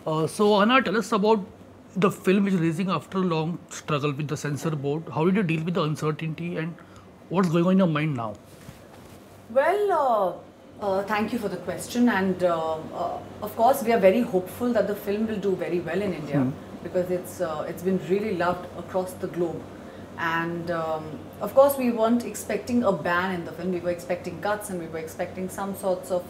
So Anna, tell us about the film which is releasing after a long struggle with the censor board. How did you deal with the uncertainty and what's going on in your mind now? Well, thank you for the question, and of course, we are very hopeful that the film will do very well in India because it's been really loved across the globe. And of course, we weren't expecting a ban in the film. We were expecting cuts, and we were expecting some sorts of,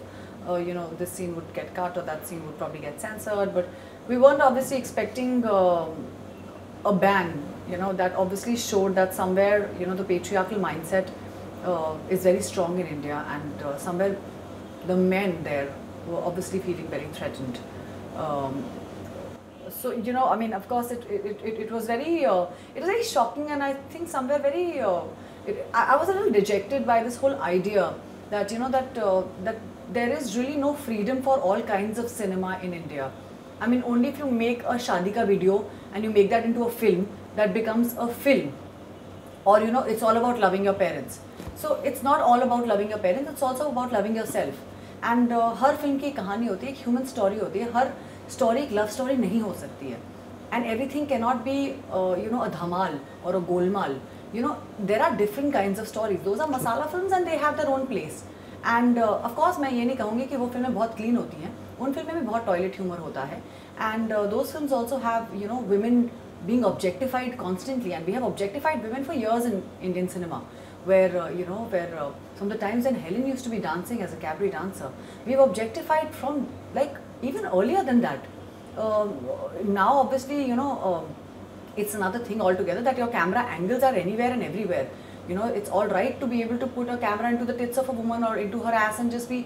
this scene would get cut or that scene would probably get censored. But we weren't obviously expecting a ban. That obviously showed that somewhere, the patriarchal mindset is very strong in India, and somewhere the men there were obviously feeling very threatened. So I mean, of course, it was very shocking, and I think somewhere I was a little dejected by this whole idea that that there is really no freedom for all kinds of cinema in India. I mean, only if you make a shadi ka video and you make that into a film, that becomes a film. Or it's all about loving your parents. So it's not all about loving your parents, it's also about loving yourself. And her film की कहानी होती है, एक human story होती है. हर story एक love story नहीं हो सकती है. And everything cannot be a dhamal or a golmaal. There are different kinds of stories. Those are masala films and they have their own place. And of course मैं ये नहीं कहूँगी कि वो फिल्में बहुत clean होती हैं. उन फिल्में में बहुत toilet humor होता है. And those films also have women being objectified constantly, and we have objectified women for years in Indian cinema, where from the times when Helen used to be dancing as a cabaret dancer, we've objectified from like even earlier than that. Now obviously it's another thing altogether that your camera angles are anywhere and everywhere. It's all right to be able to put a camera into the tits of a woman or into her ass and just be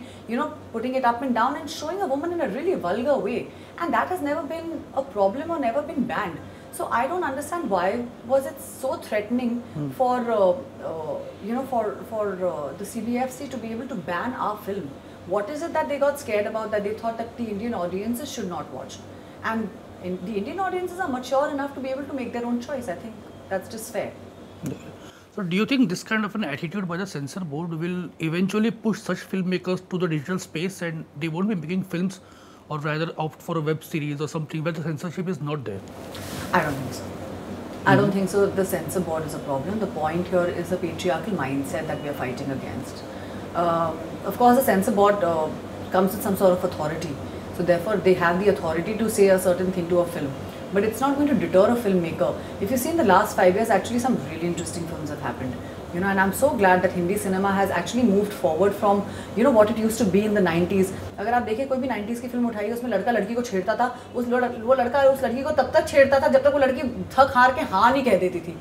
putting it up and down and showing a woman in a really vulgar way, and that has never been a problem or never been banned. So I don't understand why was it so threatening for the CBFC to be able to ban our film. What is it that they got scared about, that they thought that the Indian audiences should not watch? And the Indian audiences are mature enough to be able to make their own choice. I think that's just fair. So do you think this kind of an attitude by the censor board will eventually push such filmmakers to the digital space and they won't be making films, or rather opt for a web series or something where the censorship is not there? I don't think so. I don't think so. The censor board is a problem. The point here is the patriarchal mindset that we are fighting against. Of course, the censor board comes with some sort of authority. So therefore, they have the authority to say a certain thing to a film. But it's not going to deter a filmmaker. If you see in the last 5 years, actually some really interesting films have happened. And I'm so glad that Hindi cinema has actually moved forward from what it used to be in the 90s. अगर आप देखें कोई भी 90s की film उठाइए, उसमें लड़का लड़की को छेड़ता था, वो लड़का उस लड़की को तब तक छेड़ता था जब तक वो लड़की थक हार के हाँ नहीं कह देती थी.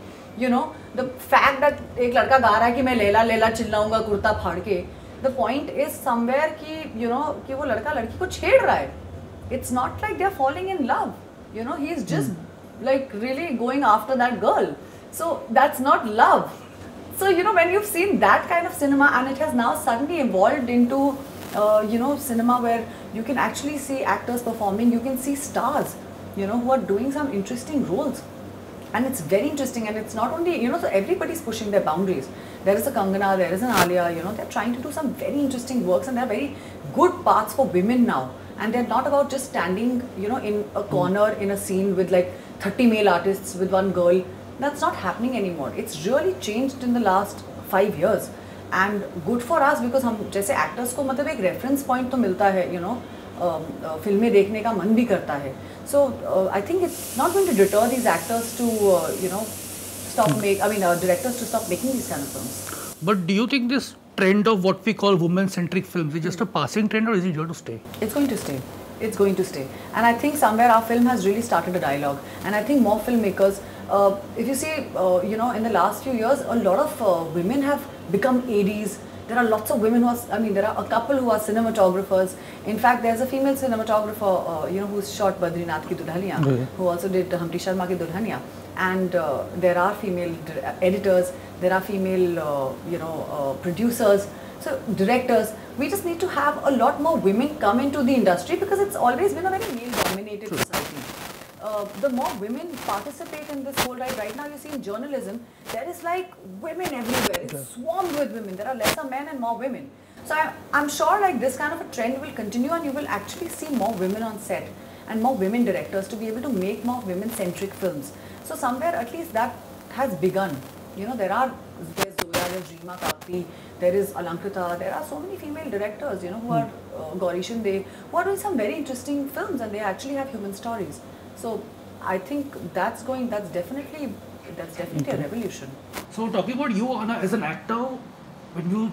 The fact that एक लड़का गा रहा है कि मैं लैला लैला चिल्लाऊंगा कुर्ता फाड़ के, the point is somewhere कि कि वो लड़का लड़की को छेड़ रहा है. It's not like they're falling in love. He's just like really going after that girl. So that's not love. So when you've seen that kind of cinema, and it has now suddenly evolved into cinema where you can actually see actors performing, you can see stars who are doing some interesting roles, and it's very interesting. And it's not only so everybody's pushing their boundaries. There is a Kangana, there is an Alia, they're trying to do some very interesting works, and there are very good paths for women now. And they're not about just standing in a corner in a scene with like 30 male artists with one girl. That's not happening anymore. It's really changed in the last 5 years, and good for us because हम जैसे actors को मतलब एक reference point तो मिलता है, फिल्में देखने का मन भी करता है. So I think it's not going to deter these actors to directors to stop making these kind of films. But do you think this trend of what we call women-centric films is just a passing trend, or is it here to stay? It's going to stay. It's going to stay. And I think somewhere our film has really started a dialogue. And I think more filmmakers, if you see, in the last few years, a lot of women have become ADs. There are lots of women who are, there are a couple who are cinematographers. In fact, there's a female cinematographer, who's shot Badrinath Ki Dulhaniya, who also did Humphrey Sharma Ki Dulhaniya. And there are female editors, there are female, producers, so directors. We just need to have a lot more women come into the industry because it's always been a very male-dominated society. The more women participate in this whole right now you see in journalism, there is like women everywhere. It's swarmed with women. There are lesser men and more women. So I'm sure like this kind of a trend will continue, and you will actually see more women on set. and more women directors to be able to make more women-centric films. So somewhere at least that has begun. You know, there's Zoya, there's Reema Kapti, there is Alankrita, there are so many female directors, you know, who are Gauri Shinde, who are doing some very interesting films, and they actually have human stories. So I think that's definitely a revolution. So talking about you, Aahana, as an actor, when you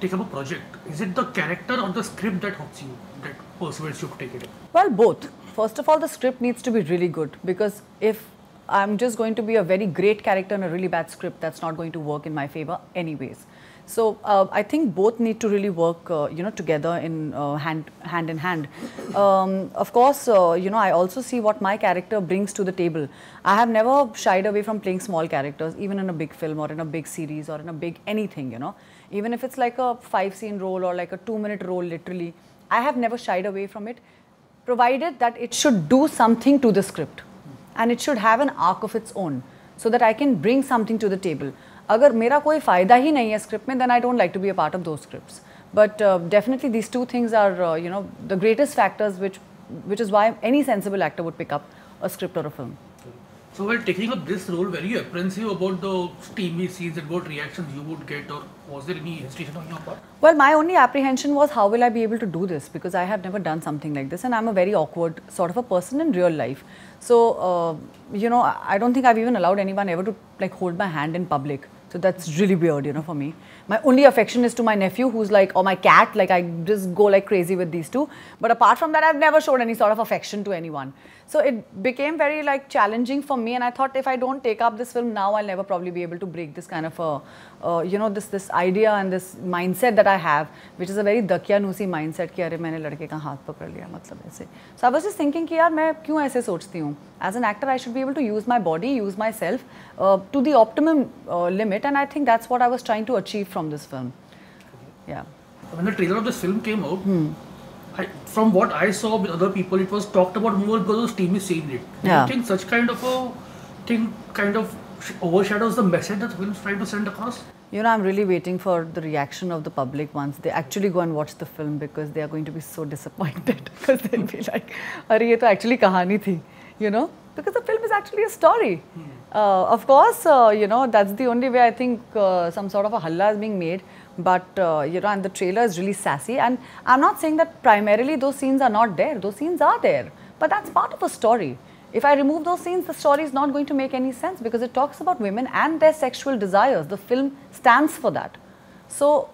take up a project, is it the character or the script that hooks you, that persuades you to take it in? Well, both. First of all, the script needs to be really good, because if I'm just going to be a very great character in a really bad script, that's not going to work in my favor anyways. So I think both need to really work, you know, together in hand in hand. Of course, you know, I also see what my character brings to the table. I have never shied away from playing small characters, even in a big film or in a big series or in a big anything, you know. Even if it's like a 5-scene role or like a 2-minute role, literally, I have never shied away from it, provided that it should do something to the script and it should have an arc of its own, so that I can bring something to the table. अगर मेरा कोई फ़ायदा ही नहीं है script में, then I don't like to be a part of those scripts. But definitely these two things are, you know, the greatest factors which is why any sensible actor would pick up a script or a film. So while taking up this role, were you apprehensive about the steamy scenes and what reactions you would get, or was there any hesitation on your part? Well, my only apprehension was how will I be able to do this, because I have never done something like this and I'm a very awkward sort of a person in real life. So, you know, I don't think I've even allowed anyone ever to like hold my hand in public. So that's really weird, you know, for me. My only affection is to my nephew, who's like, or my cat, like I just go like crazy with these two. But apart from that, I've never showed any sort of affection to anyone. So it became very like challenging for me, and I thought if I don't take up this film now, I'll never probably be able to break this kind of a, you know, this idea and this mindset that I have, which is a very dakyanusi mindset कि अरे मैंने लड़के का हाथ पकड़ लिया, मतलब ऐसे. So I was just thinking कि यार मैं क्यों ऐसे सोचती हूँ? As an actor, I should be able to use my body, use myself to the optimum limit, and I think that's what I was trying to achieve from this film. Yeah. When the trailer of this film came out, from what I saw with other people, it was talked about more because of steamy scene in it. Do you think such kind of a thing kind of overshadows the message that the film is trying to send across? You know, I'm really waiting for the reaction of the public once they actually go and watch the film, because they are going to be so disappointed because they'll be like, "Arey, ye to actually kahani thi," you know, because the film is actually a story. Of course, you know, that's the only way I think some sort of a halla is being made. But you know, and the trailer is really sassy, and I'm not saying that primarily those scenes are not there. Those scenes are there, but that's part of a story. If I remove those scenes, the story is not going to make any sense, because it talks about women and their sexual desires. The film stands for that. So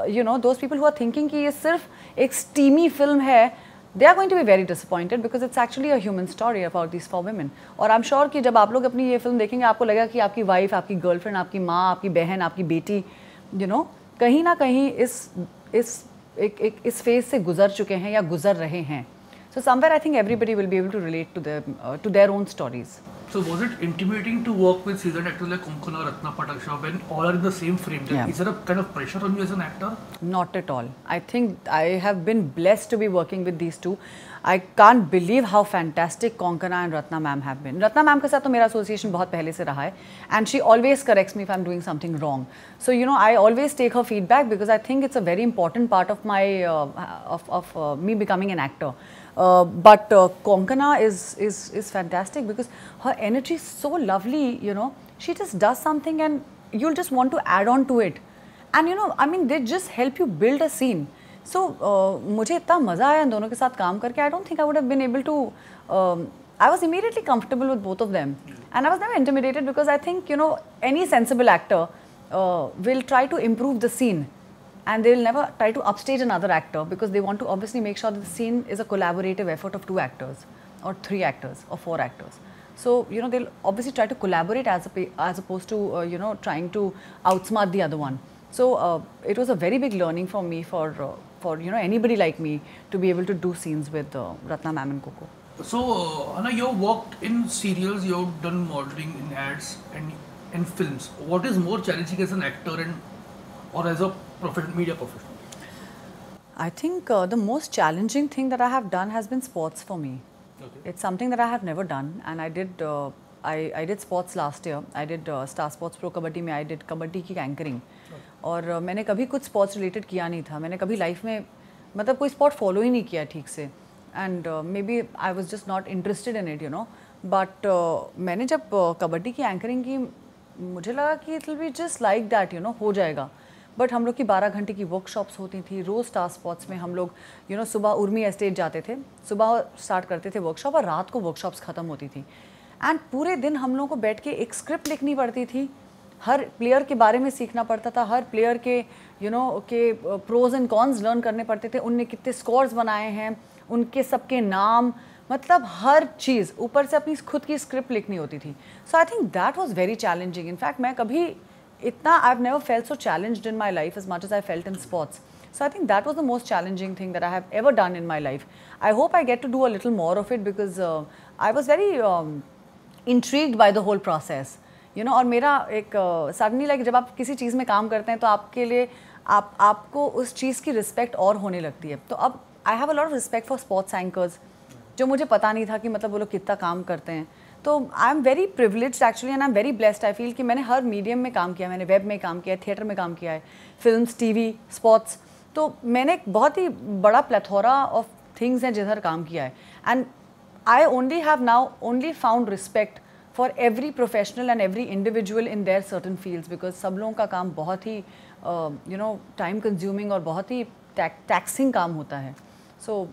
you know, those people who are thinking कि ये सिर्फ एक steamy film है, they are going to be very disappointed, because it's actually a human story about these 4 women. और I'm sure कि जब आप लोग अपनी ये film देखेंगे, आपको लगेगा कि आपकी wife, आपकी girlfriend, आपकी माँ, आपकी बहन, आपकी बेटी, you know, कहीं ना कहीं इस phase से गुजर चुके हैं या गुजर रहे हैं. So somewhere I think everybody will be able to relate to them, to their own stories. So was it intimidating to work with seasoned actors like Konkona, Ratna Pataksha when all are in the same frame? Yeah. Is there a kind of pressure on you as an actor? Not at all. I think I have been blessed to be working with these two. I can't believe how fantastic Konkona and Ratna ma'am have been. Ratna ma'am के साथ तो मेरा association बहुत पहले से रहा है, and she always corrects me if I'm doing something wrong. So you know, I always take her feedback, because I think it's a very important part of my me becoming an actor. But Konkana is fantastic, because her energy is so lovely, you know. She just does something and you'll just want to add on to it. And you know, I mean, they just help you build a scene. So मुझे इतना मज़ा आया इन दोनों के साथ काम करके. I don't think I would have been able to. I was immediately comfortable with both of them, and I was never intimidated, because I think, you know, any sensible actor will try to improve the scene. And they will never try to upstage another actor, because they want to obviously make sure that the scene is a collaborative effort of 2 actors or 3 actors or 4 actors. So, you know, they'll obviously try to collaborate as opposed to, you know, trying to outsmart the other one. So, it was a very big learning for me, for you know, anybody like me to be able to do scenes with Ratna ma'am and Coco. So, Aahana, you've worked in serials, you've done modeling in ads and in films. What is more challenging as an actor or as a media professional? I think the most challenging thing that I have done has been sports for me. Okay. It's something that I have never done, and I did I did sports last year. I did Star Sports Pro Kabaddi में I did kabaddi की anchoring. और मैंने कभी कुछ sports related किया नहीं था. मैंने कभी लाइफ में मतलब कोई स्पोर्ट फॉलो ही नहीं किया ठीक से. and maybe I was just not interested in it, you know. But मैंने जब कबड्डी की एंकरिंग की, मुझे लगा कि it will be just like that, you know, हो जाएगा. बट हम लोग की 12 घंटे की वर्कशॉप्स होती थी रोज़. स्टार स्पॉट्स में हम लोग, यू नो, सुबह उर्मी एस्टेट जाते थे, सुबह स्टार्ट करते थे वर्कशॉप और रात को वर्कशॉप्स ख़त्म होती थी. एंड पूरे दिन हम लोगों को बैठ के एक स्क्रिप्ट लिखनी पड़ती थी, हर प्लेयर के बारे में सीखना पड़ता था, हर प्लेयर के, यू नो, के प्रोज एंड कॉन्स लर्न करने पड़ते थे, उनने कितने स्कोर्स बनाए हैं, उनके सबके नाम, मतलब हर चीज़, ऊपर से अपनी खुद की स्क्रिप्ट लिखनी होती थी. So I think that was very challenging. In fact मैं कभी इतना, I have never felt so challenged in my life as much as I felt in sports. So I think that was the most challenging thing that I have ever done in my life. I hope I get to do a little more of it because I was very intrigued by the whole process. You know, और मेरा एक suddenly like जब आप किसी चीज़ में काम करते हैं तो आपके लिए आपको उस चीज़ की रिस्पेक्ट और होने लगती है. तो अब I have a lot of respect for sports anchors, जो मुझे पता नहीं था कि मतलब वो लोग कितना काम करते हैं. तो I am very privileged actually and I am very blessed. I feel कि मैंने हर मीडियम में काम किया, मैंने वेब में काम किया है, थिएटर में काम किया है, फिल्म्स, टीवी, स्पोर्ट्स. तो मैंने एक बहुत ही बड़ा प्लेथोरा ऑफ थिंग्स हैं जिधर काम किया है. And I only have now only found respect for every professional and every individual in their certain fields, because सब लोगों का काम बहुत ही यू नो टाइम कंज्यूमिंग और बहुत ही टैक्सिंग काम होता है. सो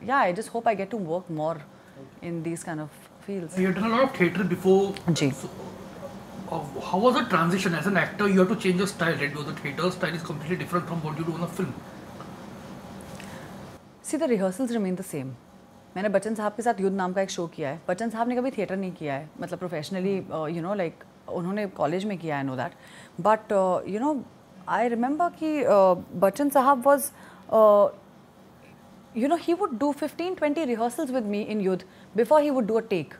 yeah, I just hope I get to work more in these kind of fields. You had done a lot of theatre before. Ji. So, how was the transition as an actor? You have to change your style, right? Because the theatre style is completely different from what you do on a film. See, the rehearsals remain the same. मैंने बच्चन साहब के साथ युद्ध नाम का एक show किया है. बच्चन साहब ने कभी थिएटर नहीं किया है, मतलब प्रोफेशनली, यू नो, लाइक उन्होंने कॉलेज में किया, I know that. But you know, I remember कि बच्चन साहब was, you know, he would do 15-20 rehearsals with me in Yudh before he would do a take.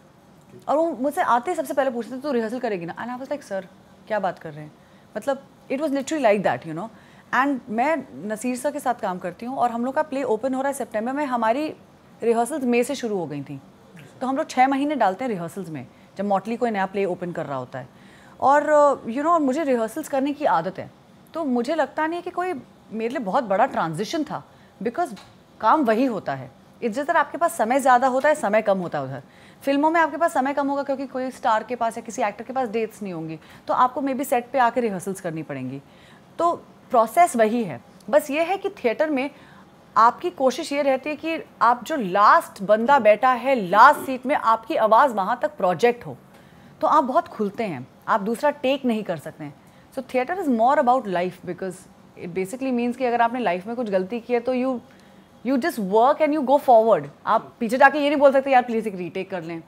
और वो मुझसे आते सबसे पहले पूछते थे तो रिहर्सल करेगी ना, and I was like sir क्या बात कर रहे हैं, मतलब it was literally like that, you know. And मैं नसीर सर के साथ काम करती हूँ और हम लोग का प्ले ओपन हो रहा है सितंबर में, हमारी रिहर्सल्स मई से शुरू हो गई थी. तो हम लोग 6 महीने डालते हैं रिहर्सल्स में जब मॉटली कोई नया प्ले ओपन कर रहा होता है. और यू नो, मुझे रिहर्सल्स करने की आदत है, तो मुझे लगता नहीं कि कोई मेरे लिए बहुत बड़ा ट्रांजिशन था, बिकॉज काम वही होता है. इस तरह आपके पास समय ज़्यादा होता है, समय कम होता है उधर. फिल्मों में आपके पास समय कम होगा क्योंकि कोई स्टार के पास या किसी एक्टर के पास डेट्स नहीं होंगी, तो आपको मे बी सेट पे आके रिहर्सल्स करनी पड़ेंगी. तो प्रोसेस वही है, बस ये है कि थिएटर में आपकी कोशिश ये रहती है कि आप जो लास्ट बंदा बैठा है लास्ट सीट में, आपकी आवाज़ वहाँ तक प्रोजेक्ट हो, तो आप बहुत खुलते हैं, आप दूसरा टेक नहीं कर सकते हैं. सो theatre is more about life, because it basically means कि अगर आपने लाइफ में कुछ गलती की है तो you just work and you go forward. आप पीछे जाके ये नहीं बोल सकते यार प्लीज़ एक रीटेक कर लें.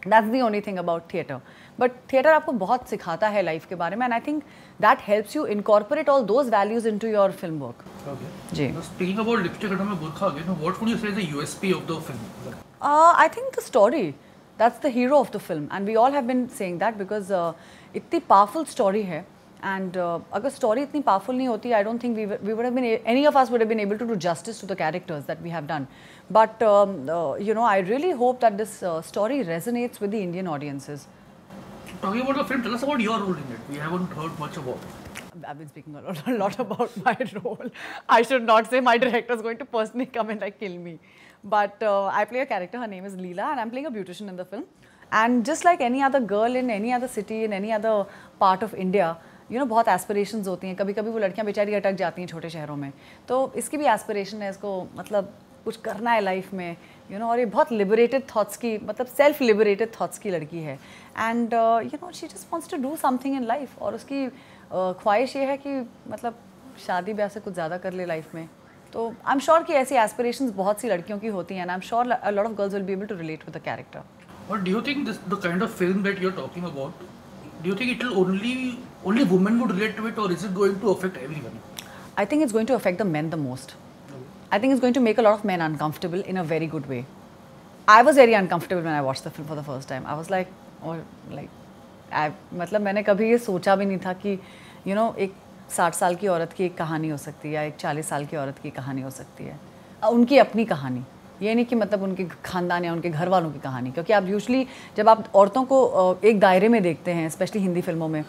That's the only thing about theatre. But theatre आपको बहुत सिखाता है लाइफ के बारे में, and I think that helps you incorporate all those values into your film work. जी. Speaking about Lipstick Under My Burkha again, what would you say is the USP of the film? I think the story. That's the hero of the film, and we all have been saying that because इतनी powerful story है. And अगर story इतनी powerful नहीं होती, I don't think we would have been, any of us would have been able to do justice to the characters that we have done. But you know, I really hope that this story resonates with the Indian audiences. Talking about the film, tell us about your role in it. We haven't heard much about it. I've been speaking a lot about my role. I should not say my director is going to personally come and like kill me. But I play a character, her name is Leela, and I'm playing a beautician in the film. And just like any other girl in any other city, in any other part of India, you know, बहुत aspirations होती हैं. कभी कभी वो लड़कियां बेचारी अटक जाती हैं छोटे शहरों में, तो इसकी भी एस्पिरेशन है, इसको मतलब कुछ करना है लाइफ में, यू नो. और ये बहुत लिबरेटेड थॉट्स की, मतलब सेल्फ लिबरेटेड थॉट्स की लड़की है. And you know, she just wants to do something in life. और उसकी ख्वाहिश ये है कि मतलब शादी ब्याह से कुछ ज़्यादा कर ले लाइफ में. तो आई एम श्योर कि ऐसी एस्पिरेशंस बहुत सी लड़कियों की होती हैं, and I am sure a lot of girls will be able to relate with the character. But do you think the kind of film that you're talking about, do you think it will only women would relate to it, or is it going to affect everyone? I think it's going to affect the men the most. I think it's going to make a lot of men uncomfortable in a very good way. I was very uncomfortable when I watched the film for the first time. I was like, oh, like, मतलब मैंने कभी ये सोचा भी नहीं था कि you know, एक 60 साल की औरत की एक कहानी हो सकती है या एक 40 साल की औरत की कहानी हो सकती है. उनकी अपनी कहानी, ये नहीं कि मतलब उनके खानदान या उनके घर वालों की कहानी. क्योंकि आप यूजुअली जब आप औरतों को एक दायरे में देखते हैं, स्पेशली हिंदी फिल्मों में,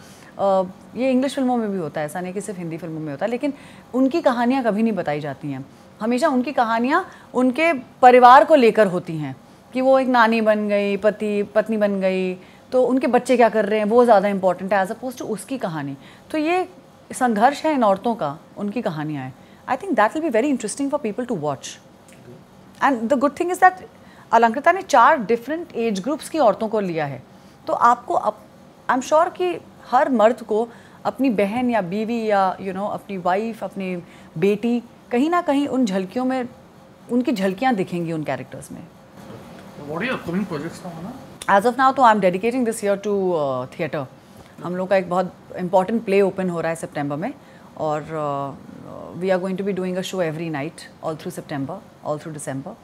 ये इंग्लिश फिल्मों में भी होता है, ऐसा नहीं कि सिर्फ हिंदी फिल्मों में होता है, लेकिन उनकी कहानियाँ कभी नहीं बताई जाती हैं. हमेशा उनकी कहानियाँ उनके परिवार को लेकर होती हैं कि वो एक नानी बन गई, पत्नी बन गई, तो उनके बच्चे क्या कर रहे हैं वो ज़्यादा इंपॉर्टेंट है एज अपोज टू उसकी कहानी। तो ये संघर्ष है इन औरतों का, उनकी कहानियाँ हैं। I think that will be very interesting for people to watch. And the good thing is that Alankrita ने 4 डिफरेंट एज ग्रुप्स की औरतों को लिया है। तो आपको आई एम श्योर कि हर मर्द को अपनी बहन या बीवी या अपनी वाइफ, अपनी बेटी, कहीं ना कहीं उन झलकियों में उनकी झलकियाँ दिखेंगी उन कैरेक्टर्स में। What are your upcoming projects now, Aahana? As of now, तो I am dedicating this year to theatre. हम लोग का एक बहुत इंपॉर्टेंट प्ले ओपन हो रहा है सितंबर में, और we are going to be doing a show every night all through September, all through December.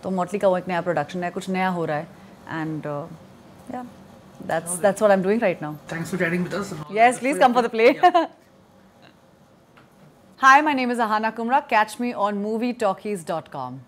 तो मोटली का वो एक नया प्रोडक्शन है, कुछ नया हो रहा है, एंड या that's what I'm doing right now. Thanks for chatting with us. Yes, please come for the play. Hi, my name is Aahana Kumra. Catch me on movietalkies.com.